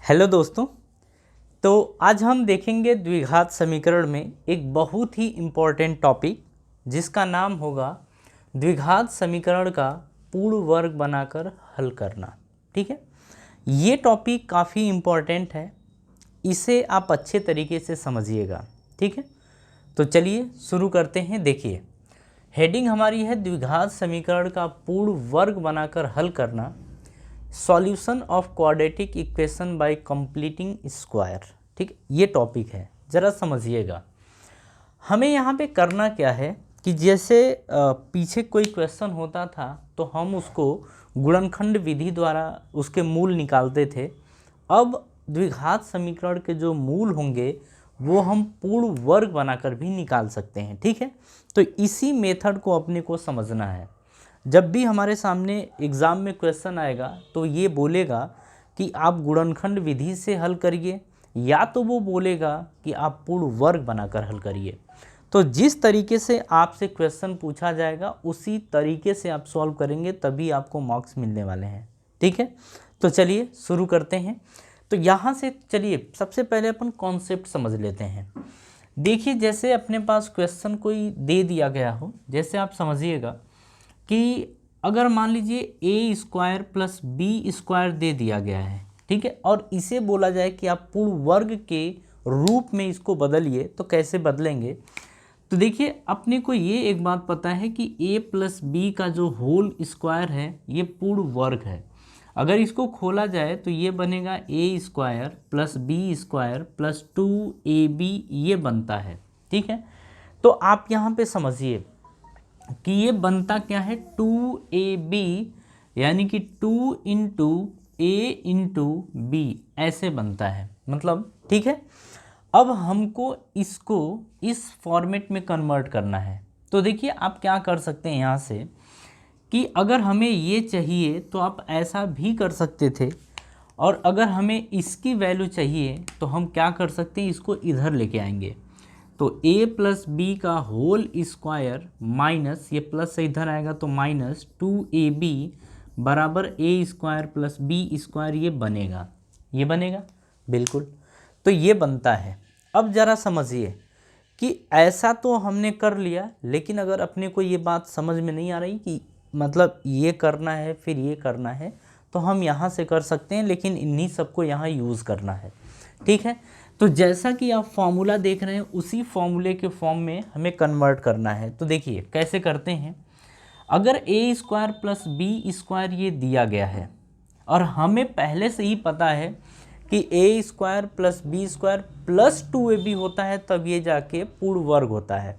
Hello दोस्तों। तो आज हम देखेंगे द्विघात समीकरण में एक बहुत ही इम्पोर्टेंट टॉपिक जिसका नाम होगा द्विघात समीकरण का पूर्ण वर्ग बनाकर हल करना। ठीक है, ये टॉपिक काफ़ी इम्पोर्टेंट है, इसे आप अच्छे तरीके से समझिएगा। ठीक है, तो चलिए शुरू करते हैं। देखिए, हेडिंग हमारी है द्विघात समीकरण का पूर्ण वर्ग बनाकर हल करना, solution of quadratic equation by completing square. ठीक, ये टॉपिक है, ज़रा समझिएगा। हमें यहाँ पे करना क्या है कि जैसे पीछे कोई क्वेश्चन होता था तो हम उसको गुणनखंड विधि द्वारा उसके मूल निकालते थे। अब द्विघात समीकरण के जो मूल होंगे वो हम पूर्ण वर्ग बनाकर भी निकाल सकते हैं। ठीक है, तो इसी मेथड को अपने को समझना है। जब भी हमारे सामने एग्ज़ाम में क्वेश्चन आएगा तो ये बोलेगा कि आप गुणनखंड विधि से हल करिए, या तो वो बोलेगा कि आप पूर्ण वर्ग बनाकर हल करिए। तो जिस तरीके से आपसे क्वेश्चन पूछा जाएगा उसी तरीके से आप सॉल्व करेंगे, तभी आपको मार्क्स मिलने वाले हैं। ठीक है, तो चलिए शुरू करते हैं। तो यहाँ से चलिए सबसे पहले अपन कॉन्सेप्ट समझ लेते हैं। देखिए, जैसे अपने पास क्वेश्चन कोई दे दिया गया हो, जैसे आप समझिएगा कि अगर मान लीजिए ए स्क्वायर प्लस बी स्क्वायर दे दिया गया है, ठीक है, और इसे बोला जाए कि आप पूर्ण वर्ग के रूप में इसको बदलिए, तो कैसे बदलेंगे? तो देखिए, अपने को ये एक बात पता है कि ए प्लस बी का जो होल स्क्वायर है ये पूर्ण वर्ग है। अगर इसको खोला जाए तो ये बनेगा a square plus b square plus 2ab, ये बनता है। ठीक है, तो आप यहाँ पे समझिए कि ये बनता क्या है, 2ab, यानी कि 2 इंटू ए इंटू बी, ऐसे बनता है मतलब। ठीक है, अब हमको इसको इस फॉर्मेट में कन्वर्ट करना है। तो देखिए, आप क्या कर सकते हैं यहाँ से कि अगर हमें ये चाहिए तो आप ऐसा भी कर सकते थे, और अगर हमें इसकी वैल्यू चाहिए तो हम क्या कर सकते हैं, इसको इधर लेके आएंगे। तो a प्लस बी का होल स्क्वायर माइनस, ये प्लस से इधर आएगा तो माइनस 2ab बराबर ए स्क्वायर प्लस बी स्क्वायर, ये बनेगा। ये बनेगा बिल्कुल, तो ये बनता है। अब ज़रा समझिए कि ऐसा तो हमने कर लिया, लेकिन अगर अपने को ये बात समझ में नहीं आ रही कि मतलब ये करना है फिर ये करना है, तो हम यहाँ से कर सकते हैं, लेकिन इन्हीं सबको यहाँ यूज़ करना है। ठीक है, तो जैसा कि आप फॉर्मूला देख रहे हैं उसी फॉर्मूले के फॉर्म में हमें कन्वर्ट करना है। तो देखिए कैसे करते हैं। अगर ए स्क्वायर प्लस बी स्क्वायर ये दिया गया है, और हमें पहले से ही पता है कि a square plus b square plus 2ab होता है, तब ये जाके पूर्ण वर्ग होता है।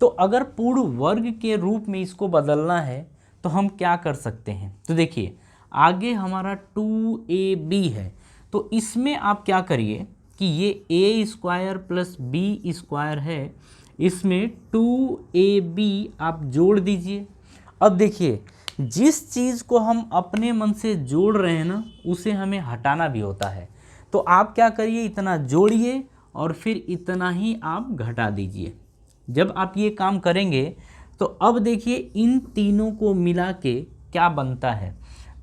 तो अगर पूर्ण वर्ग के रूप में इसको बदलना है तो हम क्या कर सकते हैं? तो देखिए, आगे हमारा 2ab है, तो इसमें आप क्या करिए कि ये ए स्क्वायर प्लस बी स्क्वायर है, इसमें 2ab आप जोड़ दीजिए। अब देखिए, जिस चीज़ को हम अपने मन से जोड़ रहे हैं ना, उसे हमें हटाना भी होता है। तो आप क्या करिए, इतना जोड़िए और फिर इतना ही आप घटा दीजिए। जब आप ये काम करेंगे तो अब देखिए इन तीनों को मिला के क्या बनता है।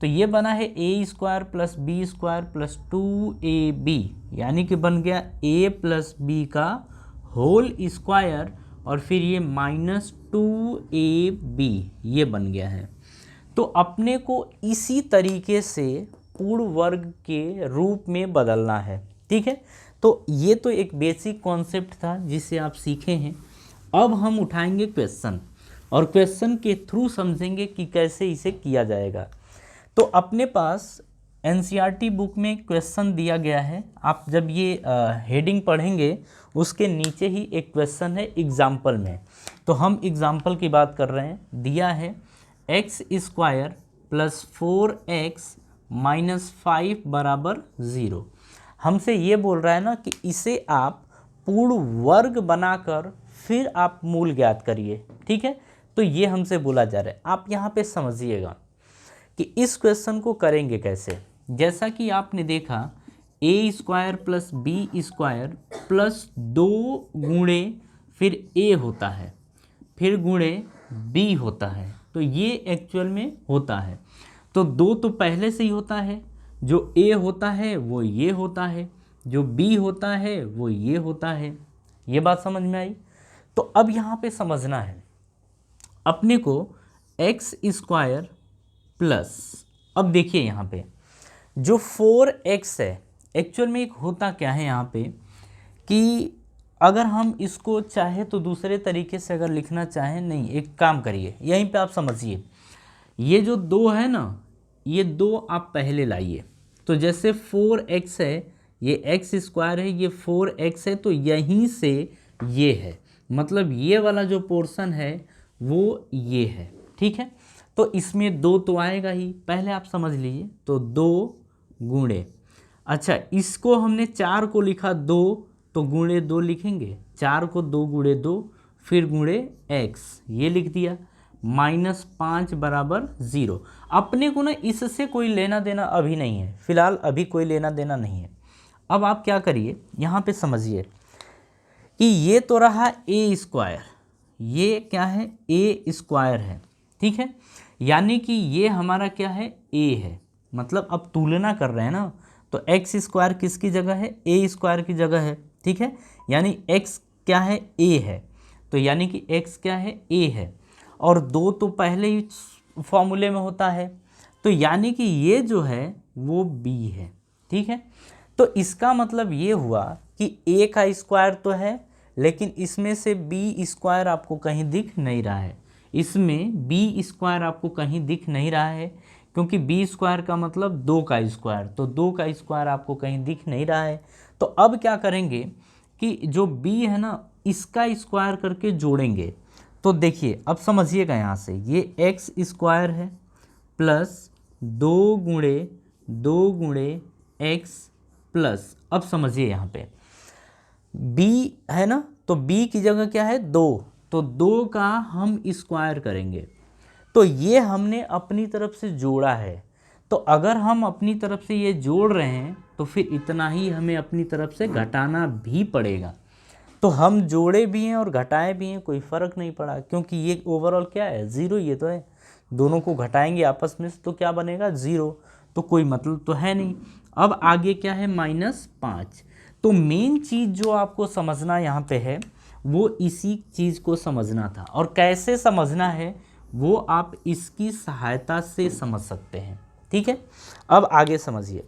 तो ये बना है a square plus b square plus 2ab, यानी कि बन गया a प्लस बी का होल स्क्वायर, और फिर ये माइनस 2ab, ये बन गया है। तो अपने को इसी तरीके से पूर्ण वर्ग के रूप में बदलना है। ठीक है, तो ये तो एक बेसिक कॉन्सेप्ट था जिसे आप सीखे हैं। अब हम उठाएंगे क्वेश्चन, और क्वेश्चन के थ्रू समझेंगे कि कैसे इसे किया जाएगा। तो अपने पास एनसीईआरटी बुक में क्वेश्चन दिया गया है। आप जब ये हेडिंग पढ़ेंगे उसके नीचे ही एक क्वेश्चन है एग्जाम्पल में, तो हम एग्जाम्पल की बात कर रहे हैं। दिया है x square plus 4x minus 5 बराबर 0। हमसे ये बोल रहा है ना कि इसे आप पूर्ण वर्ग बनाकर फिर आप मूल ज्ञात करिए। ठीक है, तो ये हमसे बोला जा रहा है। आप यहाँ पे समझिएगा कि इस क्वेश्चन को करेंगे कैसे। जैसा कि आपने देखा, a square plus b square plus 2 गुणे फिर ए होता है, फिर गुणे बी होता है, तो ये एक्चुअल में होता है। तो 2 तो पहले से ही होता है, जो ए होता है वो ये होता है, जो बी होता है वो ये होता है। ये बात समझ में आई। तो अब यहाँ पे समझना है अपने को एक्स स्क्वायर प्लस, अब देखिए यहाँ पे जो 4x है, एक्चुअल में एक होता क्या है यहाँ पे कि अगर हम इसको चाहे तो दूसरे तरीके से अगर लिखना चाहें, नहीं एक काम करिए यहीं पे आप समझिए, ये जो 2 है ना, ये 2 आप पहले लाइए। तो जैसे 4x है, ये x स्क्वायर है, ये 4x है, तो यहीं से ये है, मतलब ये वाला जो पोर्शन है वो ये है। ठीक है, तो इसमें 2 तो आएगा ही, पहले आप समझ लीजिए। तो 2 गुणे, अच्छा इसको हमने 4 को लिखा 2, तो गुणे 2 लिखेंगे, 4 को 2 गुणे 2, फिर गुणे x, ये लिख दिया, -5 बराबर 0। अपने को ना इससे कोई लेना देना अभी नहीं है, फिलहाल अभी कोई लेना देना नहीं है। अब आप क्या करिए, यहाँ पे समझिए कि ये तो रहा ए स्क्वायर, ये क्या है ए स्क्वायर है। ठीक है, यानी कि ये हमारा क्या है ए है, मतलब अब तुलना कर रहे हैं ना, तो एक्स स्क्वायर किसकी जगह है, ए स्क्वायर की जगह है। ठीक है, यानी एक्स क्या है ए है, तो यानी कि एक्स क्या है ए है, और 2 तो पहले ही फॉर्मूले में होता है, तो यानी कि ये जो है वो बी है। ठीक है, तो इसका मतलब ये हुआ कि ए का स्क्वायर तो है, लेकिन इसमें से बी स्क्वायर आपको कहीं दिख नहीं रहा है, इसमें बी स्क्वायर आपको कहीं दिख नहीं रहा है, क्योंकि बी स्क्वायर का मतलब 2 का स्क्वायर, तो 2 का स्क्वायर आपको कहीं दिख नहीं रहा है। तो अब क्या करेंगे कि जो बी है ना, इसका स्क्वायर करके जोड़ेंगे। तो देखिए अब समझिएगा, यहाँ से ये एक्स स्क्वायर है प्लस 2 गुणे एक्स प्लस, अब समझिए यहाँ पे b है ना, तो b की जगह क्या है 2, तो 2 का हम स्क्वायर करेंगे। तो ये हमने अपनी तरफ से जोड़ा है, तो अगर हम अपनी तरफ से ये जोड़ रहे हैं तो फिर इतना ही हमें अपनी तरफ से घटाना भी पड़ेगा। तो हम जोड़े भी हैं और घटाए भी हैं, कोई फ़र्क नहीं पड़ा, क्योंकि ये ओवरऑल क्या है 0, ये तो है, दोनों को घटाएंगे आपस में तो क्या बनेगा 0, तो कोई मतलब तो है नहीं। अब आगे क्या है -5। तो मेन चीज़ जो आपको समझना यहाँ पे है वो इसी चीज़ को समझना था, और कैसे समझना है वो आप इसकी सहायता से समझ सकते हैं। ठीक है, अब आगे समझिए,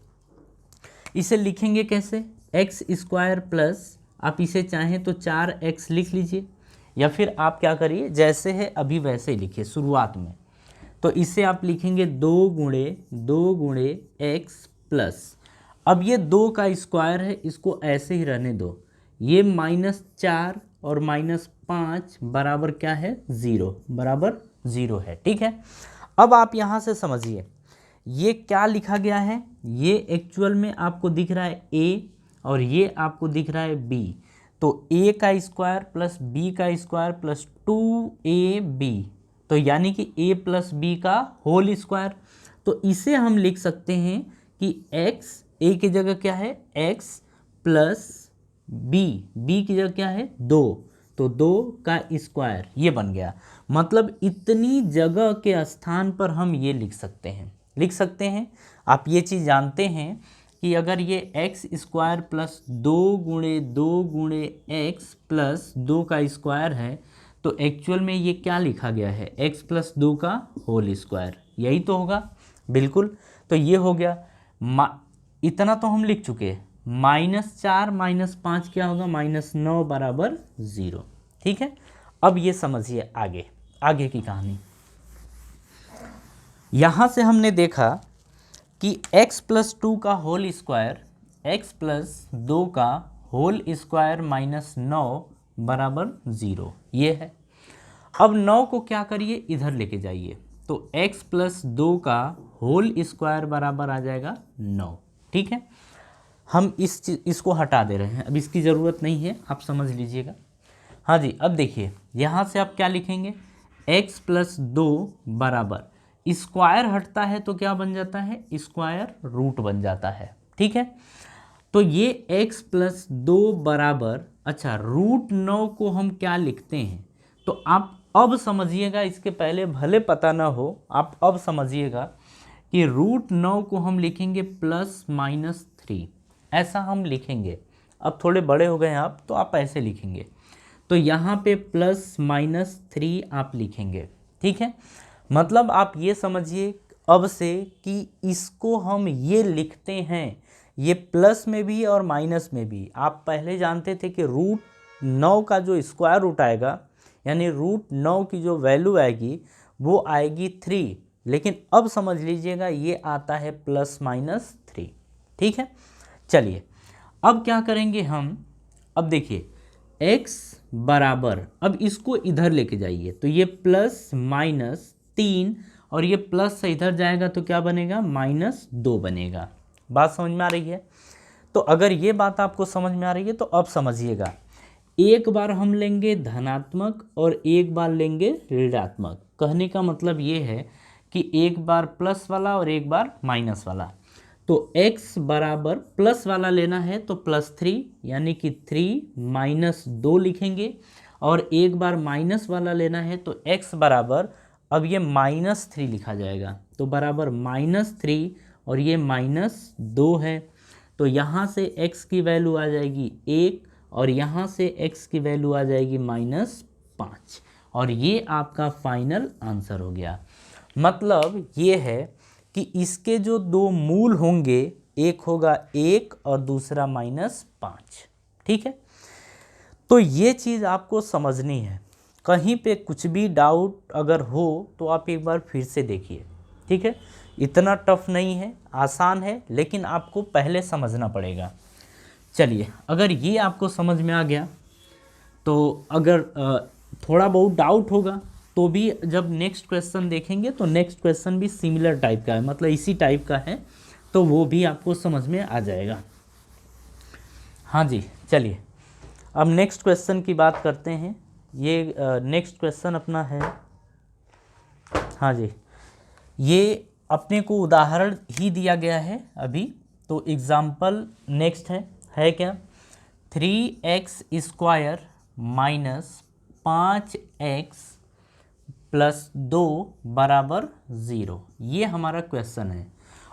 इसे लिखेंगे कैसे, एक्स स्क्वायर प्लस, आप इसे चाहें तो 4x लिख लीजिए, या फिर आप क्या करिए जैसे है अभी वैसे ही लिखिए शुरुआत में। तो इसे आप लिखेंगे 2 गुणे एक्स प्लस, अब ये 2 का स्क्वायर है, इसको ऐसे ही रहने दो, ये -4 और -5 बराबर क्या है 0, बराबर 0 है। ठीक है, अब आप यहाँ से समझिए ये क्या लिखा गया है, ये एक्चुअल में आपको दिख रहा है a और ये आपको दिख रहा है b, तो a का स्क्वायर प्लस b का स्क्वायर प्लस 2ab, तो यानी कि a प्लस b का होल स्क्वायर। तो इसे हम लिख सकते हैं कि x, a की जगह क्या है x प्लस b की जगह क्या है 2, तो 2 का स्क्वायर, ये बन गया। मतलब इतनी जगह के स्थान पर हम ये लिख सकते हैं। आप ये चीज़ जानते हैं कि अगर ये एक्स स्क्वायर प्लस 2 गुणे एक्स प्लस 2 का स्क्वायर है, तो एक्चुअल में ये क्या लिखा गया है x प्लस 2 का होल स्क्वायर, यही तो होगा, बिल्कुल। तो ये हो गया, इतना तो हम लिख चुके हैं, -4 -5 क्या होगा -9 बराबर 0। ठीक है, अब ये समझिए आगे की कहानी। यहाँ से हमने देखा कि x प्लस 2 का होल स्क्वायर, x प्लस 2 का होल स्क्वायर -9 बराबर 0, ये है। अब 9 को क्या करिए इधर लेके जाइए, तो x प्लस 2 का होल स्क्वायर बराबर आ जाएगा 9। ठीक है, हम इसको हटा दे रहे हैं, अब इसकी ज़रूरत नहीं है, आप समझ लीजिएगा। हाँ जी, अब देखिए यहाँ से आप क्या लिखेंगे, x प्लस 2 बराबर, स्क्वायर हटता है तो क्या बन जाता है, स्क्वायर रूट बन जाता है। ठीक है, तो ये x प्लस 2 बराबर, अच्छा √9 को हम क्या लिखते हैं, तो आप अब समझिएगा, इसके पहले भले पता ना हो, आप अब समझिएगा कि √9 को हम लिखेंगे +-3, ऐसा हम लिखेंगे। अब थोड़े बड़े हो गए हैं आप, तो आप ऐसे लिखेंगे। तो यहाँ पे +-3 आप लिखेंगे, ठीक है। मतलब आप ये समझिए अब से कि इसको हम ये लिखते हैं, ये प्लस में भी और माइनस में भी। आप पहले जानते थे कि √9 का जो स्क्वायर रूट आएगा, यानी √9 की जो वैल्यू आएगी वो आएगी 3, लेकिन अब समझ लीजिएगा ये आता है +-3, ठीक है। चलिए अब क्या करेंगे हम, अब देखिए x बराबर, अब इसको इधर लेके जाइए, तो ये +-3 और ये प्लस से इधर जाएगा तो क्या बनेगा, -2 बनेगा। बात समझ में आ रही है? तो अगर ये बात आपको समझ में आ रही है तो अब समझिएगा, एक बार हम लेंगे धनात्मक और एक बार लेंगे ऋणात्मक। कहने का मतलब ये है कि एक बार प्लस वाला और एक बार माइनस वाला। तो x बराबर प्लस वाला लेना है तो +3, यानी कि 3 - 2 लिखेंगे, और एक बार माइनस वाला लेना है तो x बराबर, अब ये -3 लिखा जाएगा, तो बराबर -3 और ये -2 है। तो यहाँ से x की वैल्यू आ जाएगी 1 और यहाँ से x की वैल्यू आ जाएगी -5, और ये आपका फाइनल आंसर हो गया। मतलब ये है कि इसके जो दो मूल होंगे, एक होगा 1 और दूसरा -5, ठीक है। तो ये चीज़ आपको समझनी है। कहीं पे कुछ भी डाउट अगर हो तो आप एक बार फिर से देखिए, ठीक है। इतना टफ नहीं है, आसान है, लेकिन आपको पहले समझना पड़ेगा। चलिए, अगर ये आपको समझ में आ गया तो अगर थोड़ा बहुत डाउट होगा तो भी जब नेक्स्ट क्वेश्चन देखेंगे तो नेक्स्ट क्वेश्चन भी सिमिलर टाइप का है, मतलब इसी टाइप का है, तो वो भी आपको समझ में आ जाएगा। हाँ जी, चलिए अब नेक्स्ट क्वेश्चन की बात करते हैं। ये नेक्स्ट क्वेश्चन अपना है, हाँ जी, ये अपने को उदाहरण ही दिया गया है अभी, तो एग्जाम्पल नेक्स्ट है क्या, 3x² - 5x + 2 = 0, ये हमारा क्वेश्चन है।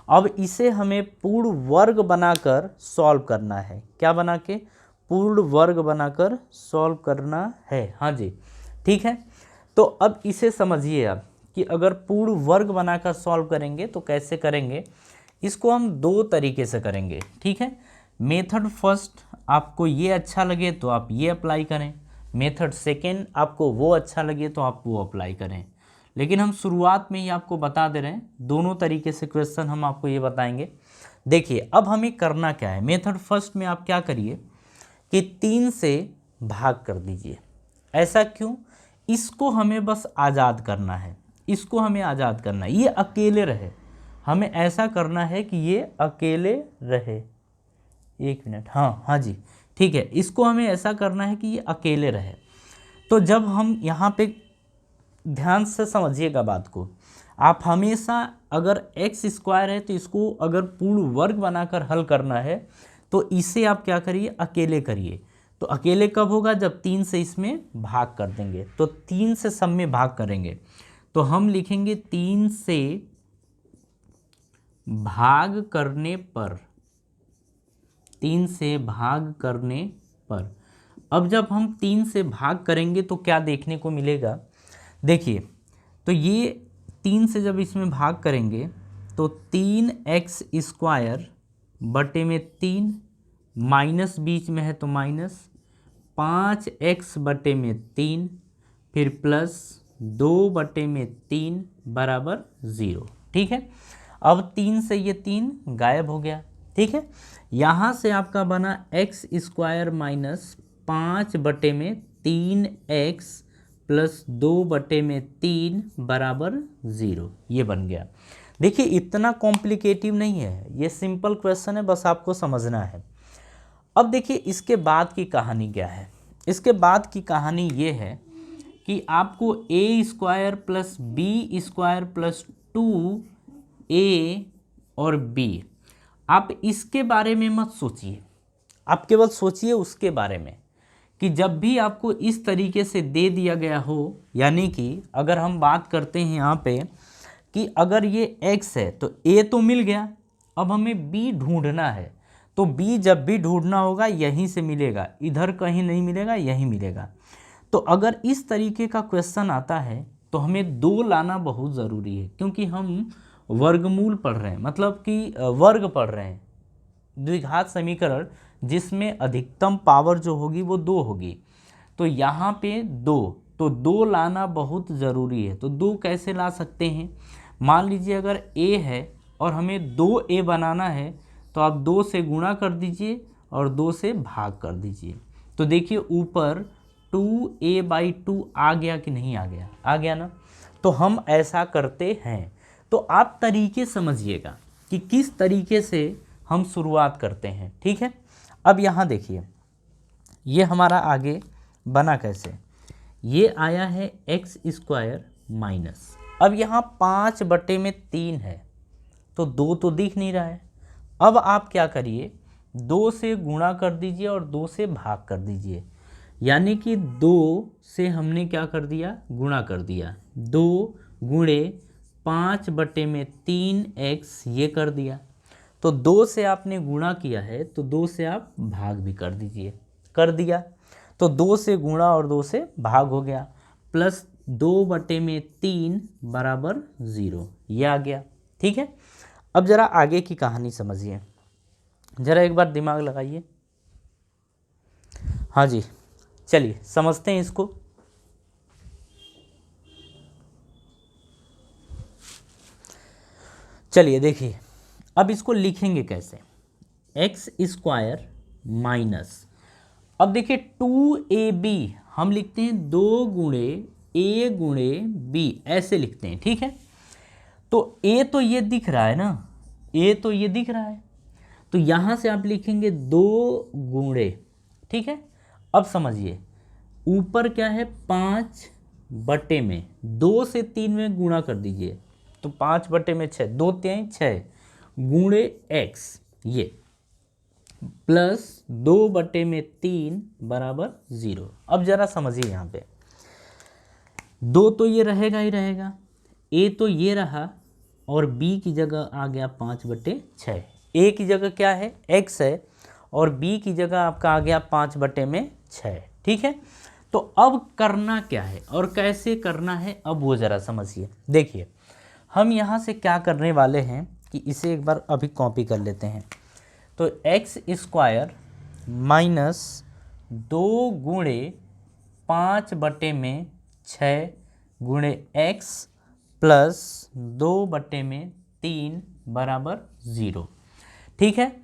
अब इसे हमें पूर्ण वर्ग बनाकर सॉल्व करना है। क्या बना के, पूर्ण वर्ग बनाकर सॉल्व करना है। हाँ जी, ठीक है। तो अब इसे समझिए आप कि अगर पूर्ण वर्ग बनाकर सॉल्व करेंगे तो कैसे करेंगे। इसको हम दो तरीके से करेंगे, ठीक है। मेथड फर्स्ट आपको ये अच्छा लगे तो आप ये अप्लाई करें, मेथड सेकेंड आपको वो अच्छा लगे तो आप वो अप्लाई करें। लेकिन हम शुरुआत में ही आपको बता दे रहे हैं, दोनों तरीके से क्वेश्चन हम आपको ये बताएंगे। देखिए अब हमें करना क्या है, मेथड फर्स्ट में आप क्या करिए कि 3 से भाग कर दीजिए। ऐसा क्यों, इसको हमें बस आज़ाद करना है, इसको हमें आज़ाद करना है, ये अकेले रहे। हमें ऐसा करना है कि ये अकेले रहे। एक मिनट, हाँ जी, ठीक है, इसको हमें ऐसा करना है कि ये अकेले रहे। तो जब हम यहाँ पे, ध्यान से समझिएगा बात को, आप हमेशा अगर x² है तो इसको अगर पूर्ण वर्ग बनाकर हल करना है तो इसे आप क्या करिए, अकेले करिए। तो अकेले कब होगा, जब 3 से इसमें भाग कर देंगे। तो 3 से सब में भाग करेंगे तो हम लिखेंगे 3 से भाग करने पर, 3 से भाग करने पर। अब जब हम 3 से भाग करेंगे तो क्या देखने को मिलेगा, देखिए, तो ये 3 से जब इसमें भाग करेंगे तो 3x² बटे में 3, माइनस बीच में है तो माइनस, 5x बटे में 3, फिर प्लस 2 बटे में 3 = 0, ठीक है। अब 3 से ये 3 गायब हो गया, ठीक है। यहाँ से आपका बना x² - 5 बटे में 3x + 2 बटे में 3 = 0, ये बन गया। देखिए इतना कॉम्प्लिकेटिव नहीं है, ये सिंपल क्वेश्चन है, बस आपको समझना है। अब देखिए इसके बाद की कहानी क्या है। इसके बाद की कहानी ये है कि आपको a² + b² + 2a और b, आप इसके बारे में मत सोचिए, आप केवल सोचिए उसके बारे में कि जब भी आपको इस तरीके से दे दिया गया हो, यानी कि अगर हम बात करते हैं यहाँ पे कि अगर ये x है तो a तो मिल गया, अब हमें b ढूंढना है। तो b जब भी ढूंढना होगा यहीं से मिलेगा, इधर कहीं नहीं मिलेगा, यहीं मिलेगा। तो अगर इस तरीके का क्वेश्चन आता है तो हमें 2 लाना बहुत ज़रूरी है, क्योंकि हम वर्गमूल पढ़ रहे हैं, मतलब कि वर्ग पढ़ रहे हैं, द्विघात समीकरण जिसमें अधिकतम पावर जो होगी वो 2 होगी। तो यहाँ पे 2, तो 2 लाना बहुत ज़रूरी है। तो 2 कैसे ला सकते हैं? मान लीजिए अगर a है और हमें 2a बनाना है, तो आप 2 से गुणा कर दीजिए और 2 से भाग कर दीजिए। तो देखिए ऊपर 2a/2 आ गया कि नहीं आ गया? आ गया ना। तो हम ऐसा करते हैं। तो आप तरीके समझिएगा कि किस तरीके से हम शुरुआत करते हैं, ठीक है। अब यहाँ देखिए ये हमारा आगे बना कैसे, ये आया है x² माइनस, अब यहाँ 5/3 है, तो 2 तो दिख नहीं रहा है। अब आप क्या करिए, 2 से गुणा कर दीजिए और 2 से भाग कर दीजिए, यानी कि 2 से हमने क्या कर दिया, गुणा कर दिया। 2 गुणे 5/3x ये कर दिया। तो 2 से आपने गुणा किया है तो 2 से आप भाग भी कर दीजिए, कर दिया। तो 2 से गुणा और 2 से भाग हो गया, प्लस 2/3 बराबर 0, ये आ गया, ठीक है। अब जरा आगे की कहानी समझिए, जरा एक बार दिमाग लगाइए। हाँ जी, चलिए समझते हैं इसको। चलिए देखिए अब इसको लिखेंगे कैसे, x² माइनस, अब देखिए 2ab हम लिखते हैं 2 गुणे a गुणे b, ऐसे लिखते हैं, ठीक है। तो a तो ये दिख रहा है ना, a तो ये दिख रहा है, तो यहाँ से आप लिखेंगे 2 गुणे, ठीक है। अब समझिए ऊपर क्या है, 5/में 2 से 3 में गुणा कर दीजिए, तो 5/6, 2 3 6 गुणे x, ये प्लस 2/3 बराबर 0। अब जरा समझिए यहाँ पे 2 तो ये रहेगा ही रहेगा, a तो ये रहा और b की जगह आ गया 5/6। a की जगह क्या है, x है, और b की जगह आपका आ गया 5/6, ठीक है। तो अब करना क्या है और कैसे करना है, अब वो ज़रा समझिए। देखिए हम यहाँ से क्या करने वाले हैं कि इसे एक बार अभी कॉपी कर लेते हैं। तो x² माइनस 2 गुणे 5/6 गुणे x प्लस 2/3 बराबर 0, ठीक है।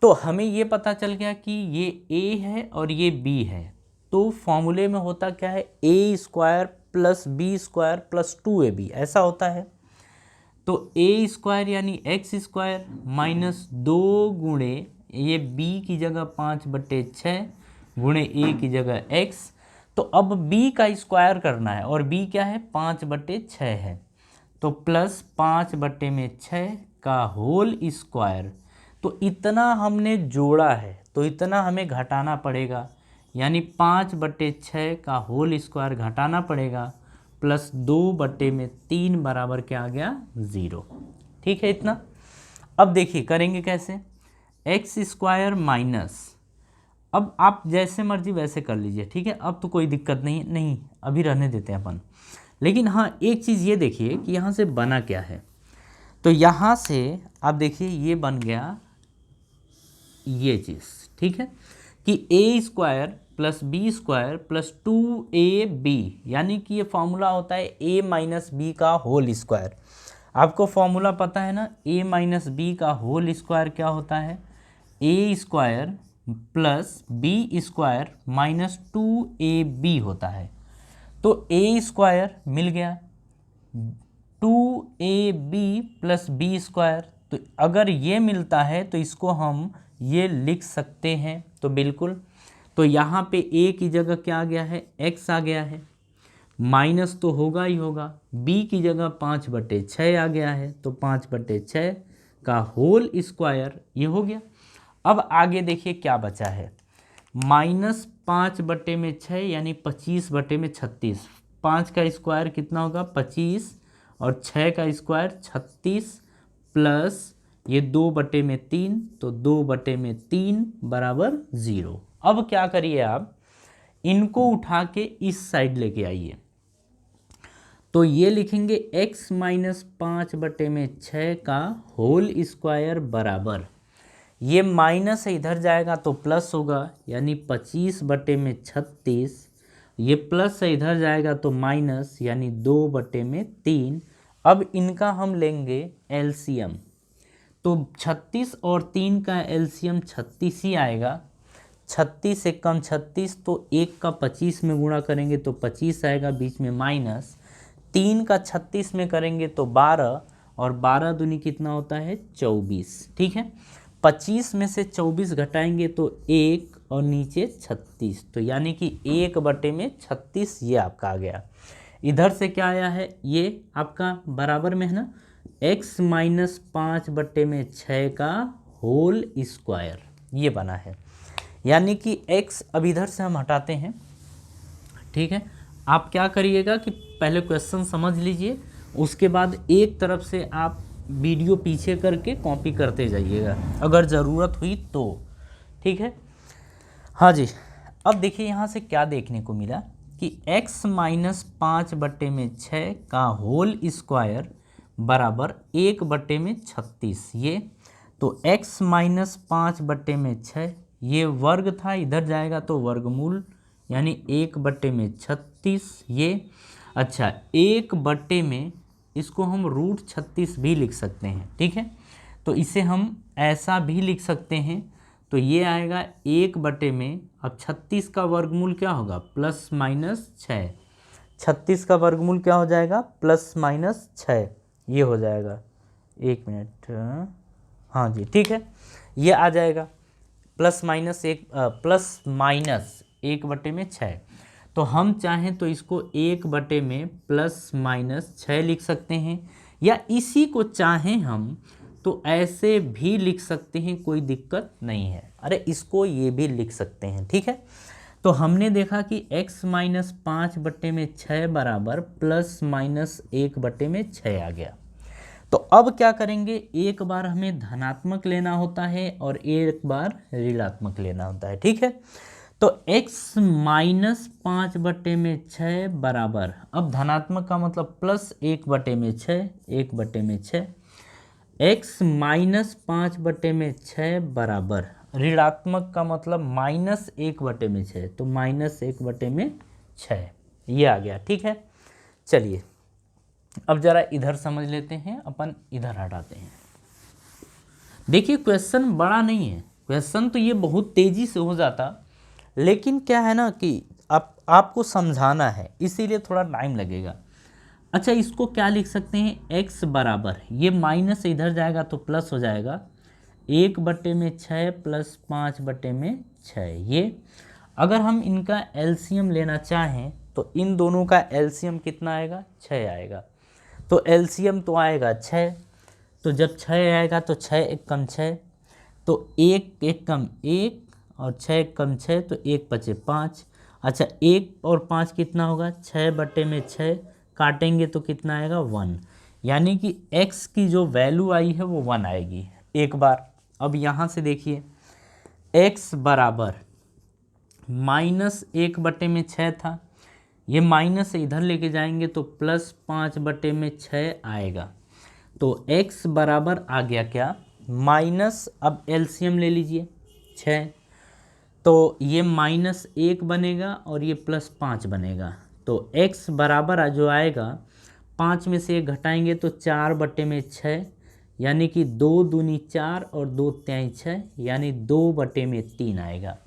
तो हमें ये पता चल गया कि ये a है और ये b है। तो फॉर्मूले में होता क्या है, a² plus b² plus 2ab, ऐसा होता है। तो a² यानी x² माइनस 2 गुणे ये b की जगह 5/6 गुणे a की जगह x। तो अब b का स्क्वायर करना है और b क्या है, 5/6 है, तो प्लस 5/6 का होल स्क्वायर। तो इतना हमने जोड़ा है तो इतना हमें घटाना पड़ेगा, यानी 5/6 का होल स्क्वायर घटाना पड़ेगा, प्लस 2/3 बराबर क्या आ गया, 0, ठीक है इतना। अब देखिए करेंगे कैसे, x² माइनस, अब आप जैसे मर्जी वैसे कर लीजिए, ठीक है। अब तो कोई दिक्कत नहीं, अभी रहने देते हैं अपन। लेकिन हाँ एक चीज़ ये देखिए कि यहाँ से बना क्या है। तो यहाँ से आप देखिए ये बन गया ये चीज़, ठीक है, कि a² plus b² plus 2ab, यानी कि ये फॉर्मूला होता है a माइनस बी का होल स्क्वायर। आपको फॉर्मूला पता है ना, a माइनस बी का होल स्क्वायर क्या होता है, a² plus b² minus 2ab होता है। तो a² मिल गया, 2ab प्लस b², तो अगर ये मिलता है तो इसको हम ये लिख सकते हैं, तो बिल्कुल। तो यहाँ पे a की जगह क्या आ गया है, x आ गया है, माइनस तो होगा ही होगा, b की जगह 5/6 आ गया है, तो 5/6 का होल स्क्वायर ये हो गया। अब आगे देखिए क्या बचा है, माइनस 5/6 यानी 25/36, 5 का स्क्वायर कितना होगा, 25, और 6 का स्क्वायर 36 प्लस ये 2/3, तो 2/3 बराबर 0। अब क्या करिए आप, इनको उठा के इस साइड लेके आइए, तो ये लिखेंगे x माइनस 5/6 का होल स्क्वायर बराबर, ये माइनस इधर जाएगा तो प्लस होगा, यानी 25/36, ये प्लस से इधर जाएगा तो माइनस, यानी 2/3। अब इनका हम लेंगे एलसीएम, तो 36 और 3 का एलसीएम 36 ही आएगा। 36 एक कम 36, तो 1 का 25 में गुणा करेंगे तो 25 आएगा, बीच में माइनस। 3 का 36 में करेंगे तो 12, और 12 दूनी कितना होता है 24। ठीक है, 25 में से 24 घटाएंगे तो 1 और नीचे 36, तो यानी कि 1/36 ये आपका आ गया। इधर से क्या आया है, ये आपका बराबर में है ना, x माइनस 5/6 का होल स्क्वायर, ये बना है। यानी कि x अब इधर से हम हटाते हैं। ठीक है, आप क्या करिएगा कि पहले क्वेश्चन समझ लीजिए, उसके बाद एक तरफ से आप वीडियो पीछे करके कॉपी करते जाइएगा अगर ज़रूरत हुई तो। ठीक है, हाँ जी। अब देखिए यहाँ से क्या देखने को मिला कि x माइनस 5/6 का होल स्क्वायर बराबर 1/36, ये तो x माइनस 5/6 ये वर्ग था, इधर जाएगा तो वर्गमूल, यानी 1/36 ये। अच्छा, 1 में इसको हम √36 भी लिख सकते हैं। ठीक है, तो इसे हम ऐसा भी लिख सकते हैं, तो ये आएगा 1 में, अब 36 का वर्गमूल क्या होगा प्लस माइनस 6, 36 का वर्गमूल क्या हो जाएगा प्लस माइनस 6, ये हो जाएगा। 1 मिनट, हाँ जी ठीक है, ये आ जाएगा प्लस माइनस 1/6। तो हम चाहें तो इसको 1 में प्लस माइनस 6 लिख सकते हैं, या इसी को चाहें हम तो ऐसे भी लिख सकते हैं, कोई दिक्कत नहीं है। अरे इसको ये भी लिख सकते हैं। ठीक है, तो हमने देखा कि x माइनस 5/6 बराबर प्लस माइनस 1/6 आ गया। तो अब क्या करेंगे, एक बार हमें धनात्मक लेना होता है और एक बार ऋणात्मक लेना होता है। ठीक है, तो x माइनस 5/6 बराबर, अब धनात्मक का मतलब प्लस 1/6, 1/6, x माइनस 5/6 बराबर ऋणात्मक का मतलब माइनस 1/6, तो माइनस 1/6 ये आ गया। ठीक है, चलिए अब जरा इधर समझ लेते हैं, अपन इधर हटाते हैं। देखिए क्वेश्चन बड़ा नहीं है, क्वेश्चन तो ये बहुत तेजी से हो जाता, लेकिन क्या है ना कि आपको समझाना है, इसीलिए थोड़ा टाइम लगेगा। अच्छा, इसको क्या लिख सकते हैं, x बराबर, ये माइनस इधर जाएगा तो प्लस हो जाएगा, 1/6 प्लस 5/6। ये अगर हम इनका एलसीएम लेना चाहें तो इन दोनों का एलसीएम कितना आएगा 6 आएगा, तो एलसीएम तो आएगा 6, तो जब 6 आएगा तो 6 एक कम 6, तो 1 एक कम 1 और 6 एक कम 6, तो 1 बचे 5। अच्छा, 1 और 5 कितना होगा 6/6, काटेंगे तो कितना आएगा 1, यानी कि x की जो वैल्यू आई है वो 1 आएगी एक बार। अब यहाँ से देखिए x बराबर माइनस 1/6 था, ये माइनस से इधर लेके जाएंगे तो प्लस 5/6 आएगा, तो x बराबर आ गया क्या माइनस, अब एलसीएम ले लीजिए 6, तो ये -1 बनेगा और ये +5 बनेगा, तो x बराबर जो आएगा 5 में से 1 घटाएंगे तो 4/6, यानी कि 2 दूनी 4 और 2 त्याई 6, यानी 2/3 आएगा।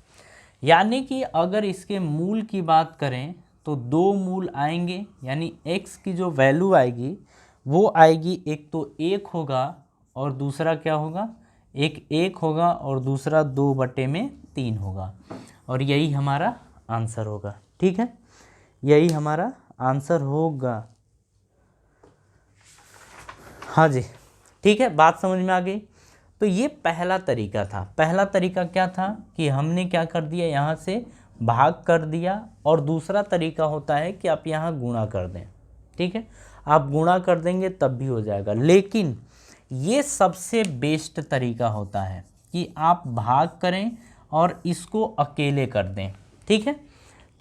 यानी कि अगर इसके मूल की बात करें तो 2 मूल आएंगे, यानी x की जो वैल्यू आएगी वो आएगी, एक तो 1 होगा और दूसरा क्या होगा, एक 1 होगा और दूसरा 2/3 होगा, और यही हमारा आंसर होगा। ठीक है, यही हमारा आंसर होगा। हाँ जी ठीक है, बात समझ में आ गई। तो ये पहला तरीका था। पहला तरीका क्या था कि हमने क्या कर दिया, यहाँ से भाग कर दिया, और दूसरा तरीका होता है कि आप यहाँ गुणा कर दें। ठीक है, आप गुणा कर देंगे तब भी हो जाएगा। लेकिन ये सबसे बेस्ट तरीका होता है कि आप भाग करें और इसको अकेले कर दें, ठीक है।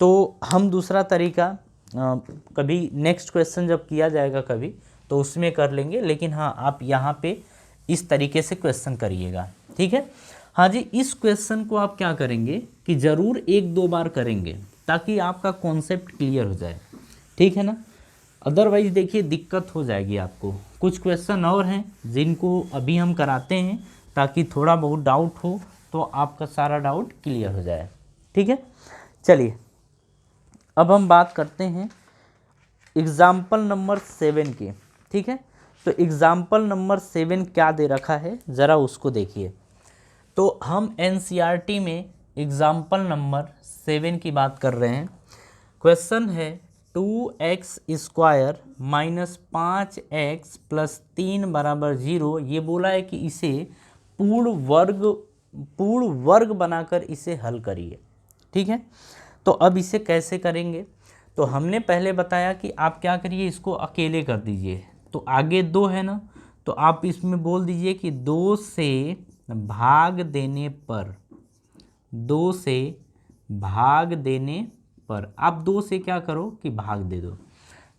तो हम दूसरा तरीका कभी नेक्स्ट क्वेश्चन जब किया जाएगा कभी तो उसमें कर लेंगे, लेकिन हाँ आप यहाँ पे इस तरीके से क्वेश्चन करिएगा, ठीक है। हाँ जी, इस क्वेश्चन को आप क्या करेंगे कि ज़रूर 1-2 बार करेंगे ताकि आपका कॉन्सेप्ट क्लियर हो जाए, ठीक है ना। अदरवाइज देखिए दिक्कत हो जाएगी आपको। कुछ क्वेश्चन और हैं जिनको अभी हम कराते हैं ताकि थोड़ा बहुत डाउट हो तो आपका सारा डाउट क्लियर हो जाए, ठीक है। चलिए अब हम बात करते हैं एग्ज़ाम्पल नंबर 7 की, ठीक है। तो एग्ज़ाम्पल नंबर 7 क्या दे रखा है ज़रा उसको देखिए। तो हम एनसीईआरटी में एग्ज़ाम्पल नंबर 7 की बात कर रहे हैं। क्वेश्चन है 2x square minus 5x plus 3 बराबर 0। ये बोला है कि इसे पूर्ण वर्ग बनाकर इसे हल करिए, ठीक है। तो अब इसे कैसे करेंगे, तो हमने पहले बताया कि आप क्या करिए, इसको अकेले कर दीजिए। तो आगे 2 है ना, तो आप इसमें बोल दीजिए कि 2 से भाग देने पर, 2 से भाग देने पर आप 2 से क्या करो कि भाग दे दो।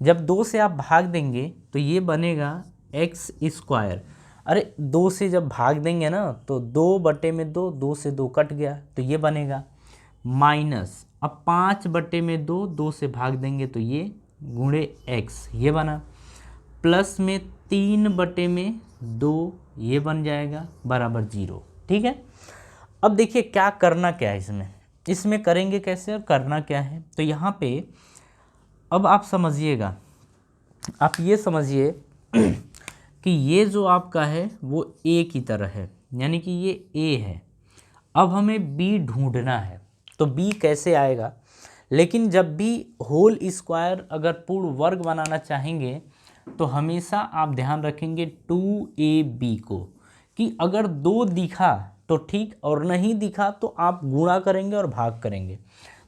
जब 2 से आप भाग देंगे तो ये बनेगा एक्स स्क्वायर। अरे 2 से जब भाग देंगे ना तो 2/2, 2 से 2 कट गया तो ये बनेगा माइनस, अब 5/2, 2 से भाग देंगे तो ये गुणे एक्स, ये बना, प्लस में 3/2 ये बन जाएगा बराबर 0, ठीक है। अब देखिए क्या करना क्या है इसमें करेंगे कैसे और करना क्या है। तो यहाँ पे अब आप समझिएगा, आप ये समझिए कि ये जो आपका है वो ए की तरह है, यानी कि ये ए है। अब हमें बी ढूंढना है, तो बी कैसे आएगा, लेकिन जब भी होल स्क्वायर अगर पूर्ण वर्ग बनाना चाहेंगे तो हमेशा आप ध्यान रखेंगे 2ab को, कि अगर 2 दिखा तो ठीक और नहीं दिखा तो आप गुणा करेंगे और भाग करेंगे।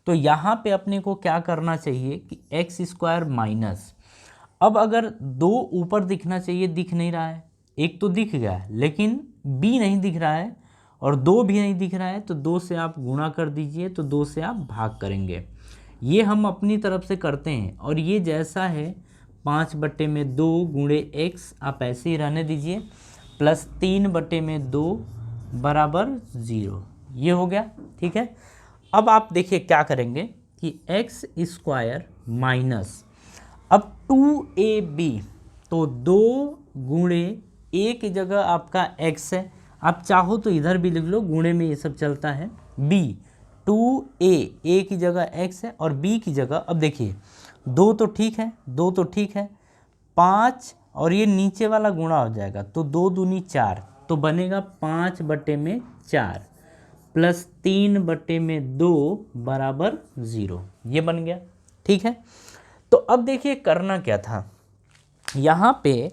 तो यहाँ पे अपने को क्या करना चाहिए कि एक्स स्क्वायर माइनस, अब अगर 2 ऊपर दिखना चाहिए, दिख नहीं रहा है, एक तो दिख गया है लेकिन बी नहीं दिख रहा है और 2 भी नहीं दिख रहा है, तो 2 से आप गुणा कर दीजिए, तो 2 से आप भाग करेंगे। ये हम अपनी तरफ से करते हैं और ये जैसा है 5/2 गुणे एक्स आप ऐसे ही रहने दीजिए, प्लस 3/2 बराबर 0, ये हो गया, ठीक है। अब आप देखिए क्या करेंगे कि एक्स स्क्वायर माइनस, अब 2ab, तो 2 गुणे ए की जगह आपका x है, आप चाहो तो इधर भी लिख लो, गुणे में ये सब चलता है, b 2a, a की जगह x है और b की जगह, अब देखिए 2 तो ठीक है, 2 तो ठीक है, 5 और ये नीचे वाला गुणा हो जाएगा तो 2 दूनी 4, तो बनेगा 5/4 प्लस 3/2 बराबर 0, ये बन गया, ठीक है। तो अब देखिए करना क्या था, यहाँ पे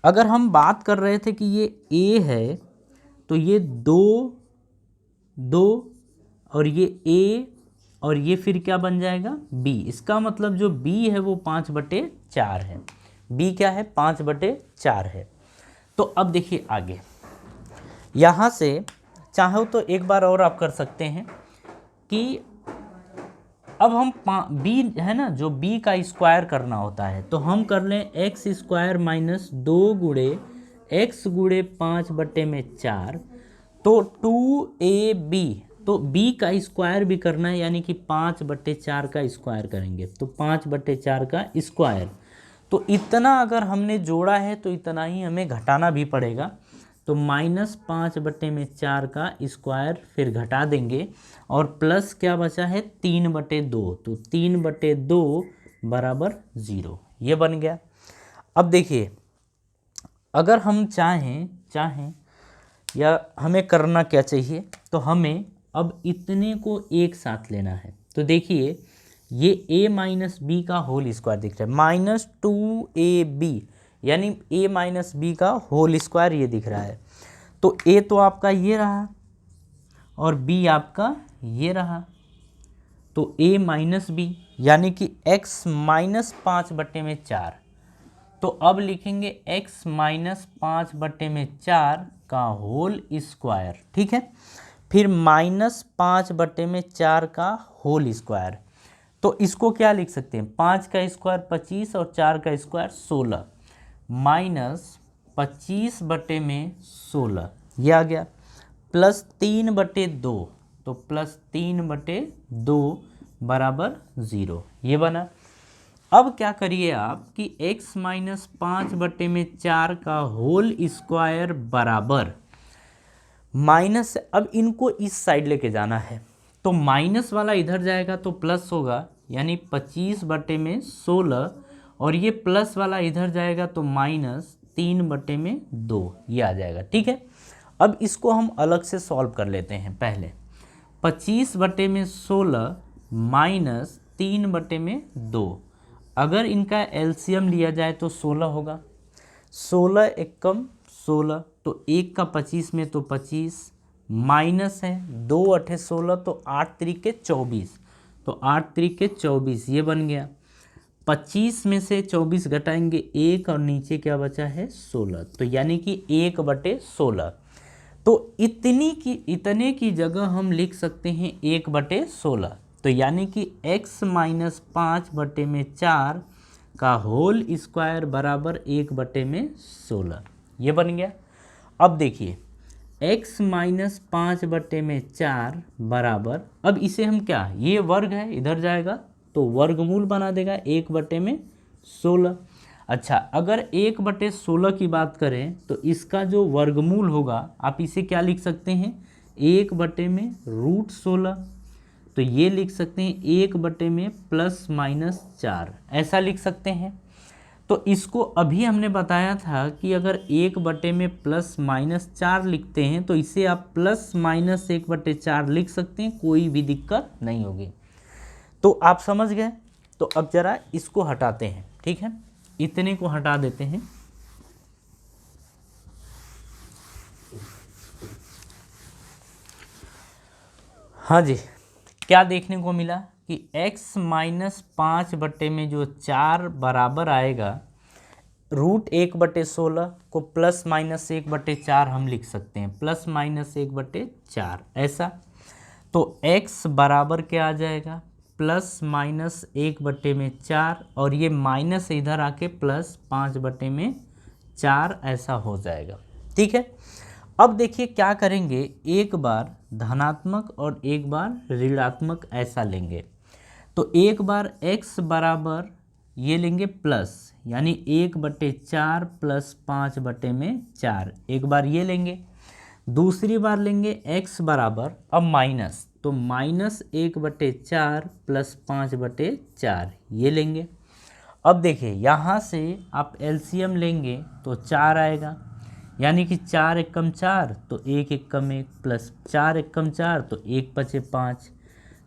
अगर हम बात कर रहे थे कि ये a है तो ये 2 और ये a और ये फिर क्या बन जाएगा b, इसका मतलब जो b है वो 5/4 है, b क्या है 5/4 है। तो अब देखिए आगे यहाँ से चाहो तो एक बार और आप कर सकते हैं कि अब हम b है ना, जो b का स्क्वायर करना होता है तो हम कर लें एक्स स्क्वायर माइनस 2 गुणे एक्स गुणे 5/4, तो 2ab, तो b का स्क्वायर भी करना है, यानी कि 5/4 का स्क्वायर करेंगे, तो 5/4 का स्क्वायर, तो इतना अगर हमने जोड़ा है तो इतना ही हमें घटाना भी पड़ेगा, तो -5/4 का स्क्वायर फिर घटा देंगे और प्लस क्या बचा है 3/2, तो 3/2 बराबर 0, ये बन गया। अब देखिए अगर हम चाहें या हमें करना क्या चाहिए, तो हमें अब इतने को एक साथ लेना है। तो देखिए ये a माइनस बी का होल स्क्वायर दिख रहा है, -2ab, यानी a माइनस बी का होल स्क्वायर ये दिख रहा है। तो a तो आपका ये रहा और b आपका ये रहा, तो a माइनस बी यानी कि x -5/4, तो अब लिखेंगे x माइनस 5/4 का होल स्क्वायर, ठीक है। फिर -5/4 का होल स्क्वायर, तो इसको क्या लिख सकते हैं, 5 का स्क्वायर 25 और 4 का स्क्वायर 16, -25/16 ये आ गया, प्लस 3/2, तो +3/2 बराबर 0 ये बना। अब क्या करिए आप कि x माइनस 5/4 का होल स्क्वायर बराबर माइनस, अब इनको इस साइड लेके जाना है, तो माइनस वाला इधर जाएगा तो प्लस होगा, यानी 25/16, और ये प्लस वाला इधर जाएगा तो -3/2 ये आ जाएगा, ठीक है। अब इसको हम अलग से सॉल्व कर लेते हैं। पहले 25/16 माइनस 3/2, अगर इनका एलसीएम लिया जाए तो 16 होगा, 16 एकम 16, तो 1 का 25 में तो 25, माइनस है 2 अठे 16, तो 8 त्रिके 24, तो 8 त्रिके 24 ये बन गया। 25 में से 24 घटाएंगे 1, और नीचे क्या बचा है 16, तो यानी कि 1/16। तो इतने की जगह हम लिख सकते हैं 1/16, तो यानी कि x माइनस 5/4 का होल स्क्वायर बराबर 1/16 ये बन गया। अब देखिए x माइनस 5/4 बराबर, अब इसे हम क्या, ये वर्ग है इधर जाएगा तो वर्गमूल बना देगा 1/16। अच्छा, अगर 1/16 की बात करें तो इसका जो वर्गमूल होगा आप इसे क्या लिख सकते हैं, 1/√16, तो ये लिख सकते हैं 1/+-4 ऐसा लिख सकते हैं। तो इसको अभी हमने बताया था कि अगर 1/+-4 लिखते हैं तो इसे आप +-1/4 लिख सकते हैं, कोई भी दिक्कत नहीं होगी। तो आप समझ गए। तो अब जरा इसको हटाते हैं, ठीक है, इतने को हटा देते हैं। हाँ जी, क्या देखने को मिला कि x माइनस 5/4 बराबर आएगा √1/16 को +-1/4 हम लिख सकते हैं, +-1/4 ऐसा। तो x बराबर क्या आ जाएगा, +-1/4, और ये माइनस इधर आके +5/4 ऐसा हो जाएगा, ठीक है। अब देखिए क्या करेंगे, एक बार धनात्मक और एक बार ऋणात्मक ऐसा लेंगे। तो एक बार x बराबर ये लेंगे प्लस, यानी 1/4 + 5/4, एक बार ये लेंगे। दूसरी बार लेंगे x बराबर अब माइनस, तो -1/4 + 5/4 ये लेंगे। अब देखिए यहाँ से आप एलसीएम लेंगे तो 4 आएगा, यानी कि 4 एकम 4 तो 1 एकम 1 प्लस 4 एकम 4 तो 1 बचे 5,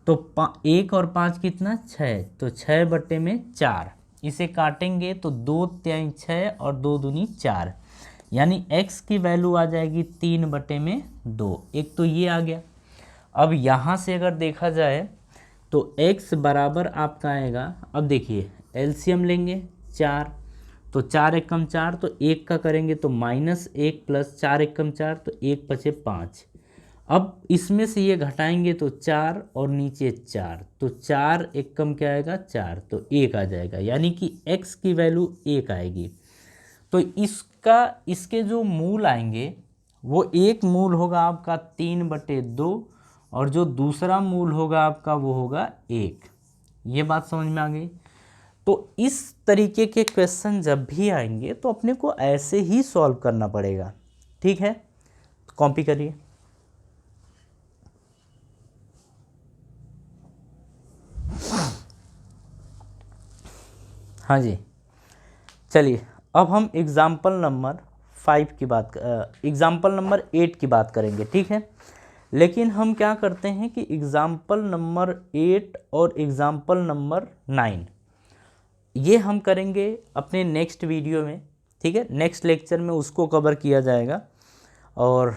तो 1 और 5 कितना 6, तो 6/4 इसे काटेंगे तो 2 3 6 और 2 दूनी 4, यानी x की वैल्यू आ जाएगी 3/2। एक तो ये आ गया। अब यहाँ से अगर देखा जाए तो x बराबर आपका आएगा, अब देखिए एलसीएम लेंगे 4, तो 4 एकम 4 तो 1 का करेंगे तो -1 प्लस 4 एकम 4 तो 1 बचे 5। अब इसमें से ये घटाएंगे तो 4 और नीचे 4, तो 4 एकम क्या आएगा 4, तो 1 आ जाएगा, यानी कि x की वैल्यू 1 आएगी। तो इसके जो मूल आएंगे वो एक मूल होगा आपका 3/2, और जो दूसरा मूल होगा आपका वो होगा 1। ये बात समझ में आ गई। तो इस तरीके के क्वेश्चन जब भी आएंगे तो अपने को ऐसे ही सॉल्व करना पड़ेगा, ठीक है। तो कॉपी करिए। हाँ जी, चलिए अब हम एग्जाम्पल नंबर 8 की बात करेंगे, ठीक है। लेकिन हम क्या करते हैं कि एग्जाम्पल नंबर 8 और एग्जाम्पल नंबर 9 ये हम करेंगे अपने नेक्स्ट वीडियो में, ठीक है। नेक्स्ट लेक्चर में उसको कवर किया जाएगा और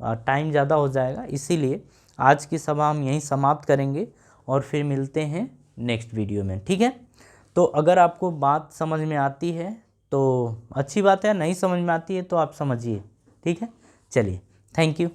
टाइम ज़्यादा हो जाएगा, इसीलिए आज की सभा हम यहीं समाप्त करेंगे और फिर मिलते हैं नेक्स्ट वीडियो में, ठीक है। तो अगर आपको बात समझ में आती है तो अच्छी बात है, नहीं समझ में आती है तो आप समझिए, ठीक है। चलिए, थैंक यू।